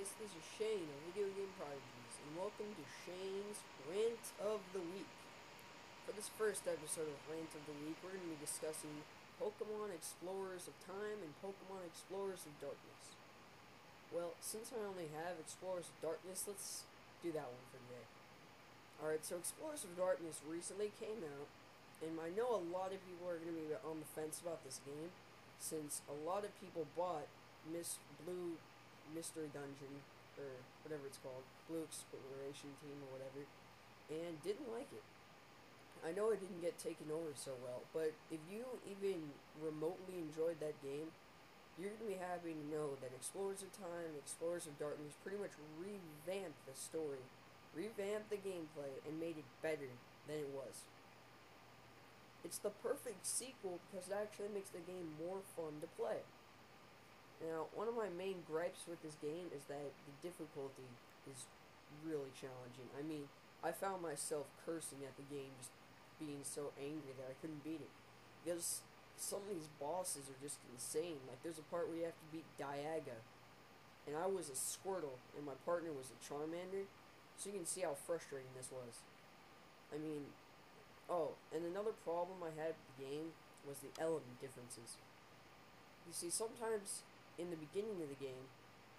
guys, this is Shane of Video Game Prodigies, and welcome to Shane's Rant of the Week. For this first episode of Rant of the Week, we're going to be discussing Pokemon Explorers of Time and Pokemon Explorers of Darkness. Well, since I only have Explorers of Darkness, let's do that one for today. Alright, so Explorers of Darkness recently came out, and I know a lot of people are going to be on the fence about this game, since a lot of people bought Blue Mystery Dungeon, or whatever it's called, Blue Exploration Team or whatever, and didn't like it. I know it didn't get taken over so well, but if you even remotely enjoyed that game, you're going to be happy to know that Explorers of Time and Explorers of Darkness pretty much revamped the story, revamped the gameplay, and made it better than it was. It's the perfect sequel because it actually makes the game more fun to play. Now, one of my main gripes with this game is that the difficulty is really challenging. I mean, I found myself cursing at the game, just being so angry that I couldn't beat it. Because some of these bosses are just insane. Like, there's a part where you have to beat Dialga, and I was a Squirtle, and my partner was a Charmander, so you can see how frustrating this was. I mean, oh, and another problem I had with the game was the element differences. You see, sometimes in the beginning of the game,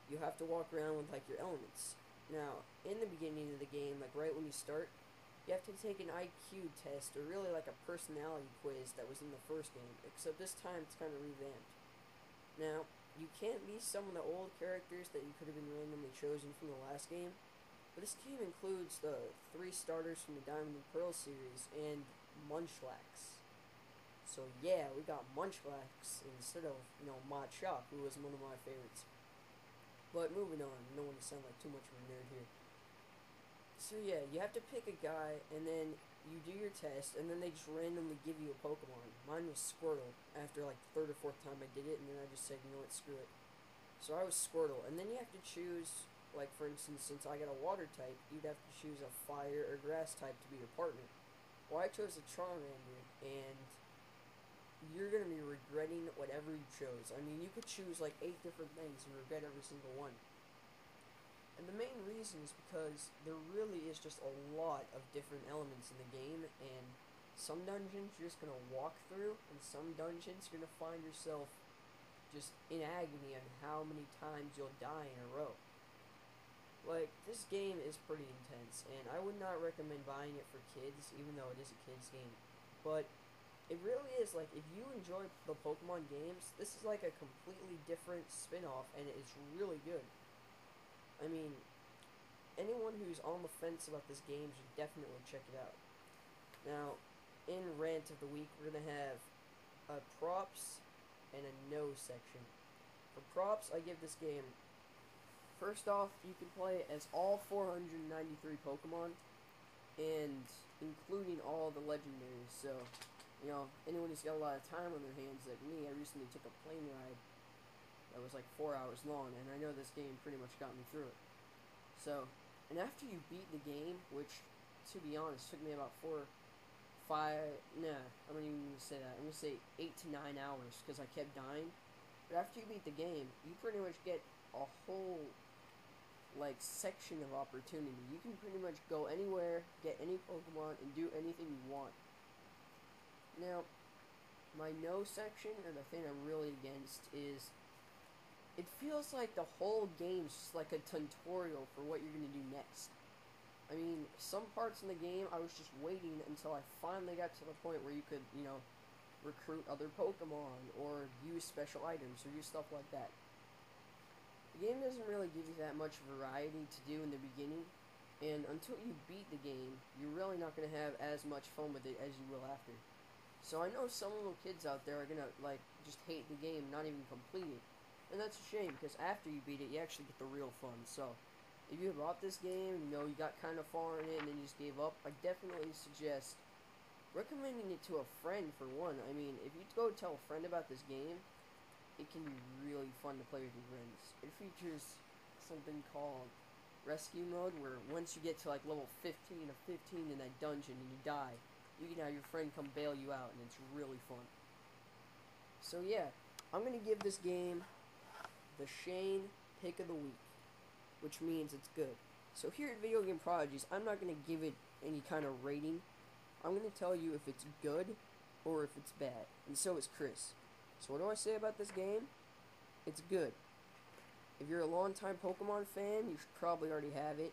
you have to walk around with, like, your elements. Now, in the beginning of the game, like, right when you start, you have to take an IQ test, or really like a personality quiz that was in the first game, except this time it's kind of revamped. Now, you can't be some of the old characters that you could have been randomly chosen from the last game, but this game includes the 3 starters from the Diamond and Pearl series, and Munchlax. So yeah, we got Munchlax instead of, Machop, who was one of my favorites. But moving on, I don't want to sound like too much of a nerd here. So yeah, you have to pick a guy, and then you do your test, and then they just randomly give you a Pokemon. Mine was Squirtle, after like the 3rd or 4th time I did it, and then I just said, you know what, screw it. So I was Squirtle, and then you have to choose, like for instance, since I got a water type, you'd have to choose a fire or grass type to be your partner. Well, I chose a Charmander, and you're going to be regretting whatever you chose. I mean, you could choose like 8 different things and regret every single one. And the main reason is because there really is just a lot of different elements in the game, and some dungeons you're just going to walk through, and some dungeons you're going to find yourself just in agony on how many times you'll die in a row. Like, this game is pretty intense, and I would not recommend buying it for kids, even though it is a kid's game. But it really is, like, if you enjoy the Pokemon games, this is like a completely different spin-off, and it's really good. I mean, anyone who's on the fence about this game should definitely check it out. Now, in Rant of the Week, we're going to have a props and a no section. For props, I give this game, first off, you can play as all 493 Pokemon, and including all the legendaries. So, anyone who's got a lot of time on their hands, like me, I recently took a plane ride that was like 4 hours long, and I know this game pretty much got me through it. So, and after you beat the game, which, to be honest, took me about 4, 5, nah, I'm not even going to say that, I'm going to say 8 to 9 hours, because I kept dying. But after you beat the game, you pretty much get a whole, like, section of opportunity. You can pretty much go anywhere, get any Pokemon, and do anything you want. Now, my no section, or the thing I'm really against, is it feels like the whole game's just like a tutorial for what you're going to do next. I mean, some parts in the game, I was just waiting until I finally got to the point where you could, recruit other Pokemon, or use special items, or use stuff like that. The game doesn't really give you that much variety to do in the beginning, and until you beat the game, you're really not going to have as much fun with it as you will after. So I know some little kids out there are going to, like, just hate the game, not even complete it. And that's a shame, because after you beat it, you actually get the real fun. So, if you bought this game, you got kind of far in it, and then you just gave up, I definitely suggest recommending it to a friend, for one. I mean, if you go tell a friend about this game, it can be really fun to play with your friends. It features something called Rescue Mode, where once you get to, like, level 15 of 15 in that dungeon and you die, you can have your friend come bail you out, and it's really fun. So, yeah, I'm going to give this game the Shane Pick of the Week. which means it's good. So here at Video Game Prodigies, I'm not going to give it any kind of rating. I'm going to tell you if it's good or if it's bad. And so is Chris. So what do I say about this game? It's good. If you're a longtime Pokemon fan, you should probably already have it.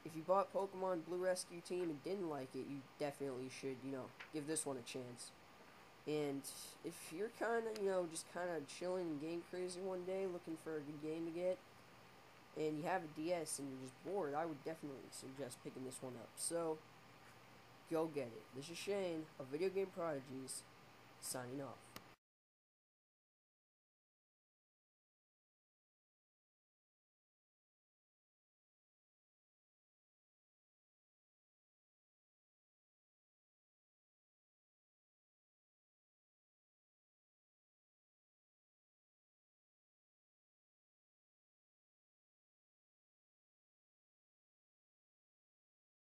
If you bought Pokemon Blue Rescue Team and didn't like it, you definitely should, give this one a chance. And if you're kind of, just kind of chilling and game crazy one day, looking for a good game to get, and you have a DS and you're just bored, I would definitely suggest picking this one up. So, go get it. This is Shane of Video Game Prodigies, signing off.